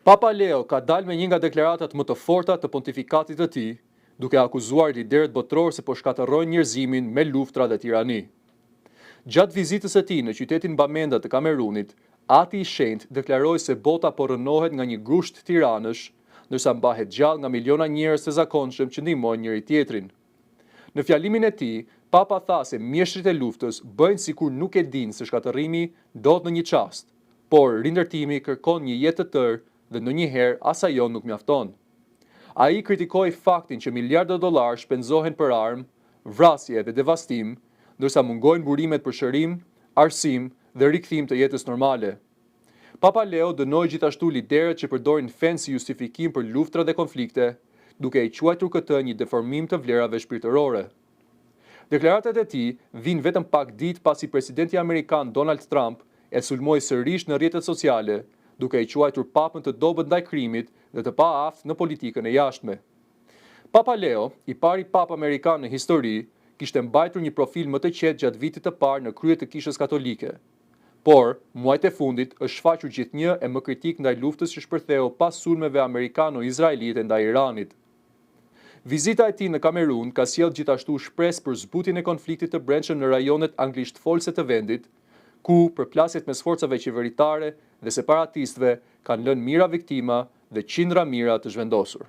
Papa Leo ka dalë me një nga deklaratat më të forta të pontifikatit të tij, duke akuzuar liderët botror se po shkatërrojnë njerëzimin me luftra dhe tirani. Gjatë vizitës së tij në qytetin Bamenda të Kamerunit, Ati i Shenjtë deklaroi se bota po rënohet nga një grusht tiranësh, ndërsa mbahet gjallë nga miliona njerëz të zakonshëm që ndihmojnë njëri tjetrin. Në fjalimin e tij, Papa tha se mjeshtrit e luftës bëjnë sikur nuk e dinë se shkatërrimi ndodh në një çast, por rindërtimi kërkon një jetë të tërë dhe ndonjëherë as ajo nuk mjafton. Ai kritikoi faktin që miliarda dollar shpenzohen për armë, vrasje dhe devastim, ndërsa mungojnë burimet për shërim, arsim dhe rikthim të jetës normale. Papa Leo dënoi gjithashtu liderët që përdorin fen si justifikim për luftra dhe konflikte, duke i quajtur këtë një deformim të vlerave shpirtërore. Deklaratat e tij vijnë vetëm pak ditë pasi presidenti amerikan Donald Trump e sulmoi sërish në rrjetet sociale, duke i quajtur papën të dobët ndaj krimit dhe të paaftë në politikën e jashtme. Papa Leo, i pari papa amerikan në histori, kishte mbajtur një profil më të qetë gjatë vitit të parë në krye të Kishës Katolike. Por, muajt e fundit është shfaqur gjithnjë e më kritik ndaj luftës që shpërtheu pas sulmeve amerikano-izraelite ndaj Iranit. Vizita e tij në Kamerun ka sjellë gjithashtu shpresë për zbutjen e konfliktit të brendshëm në rajonet anglishtfolse të vendit, ku përplasjet mes forcave qeveritare dhe separatistëve kanë lënë mijëra viktima dhe qindra mijëra të zhvendosur.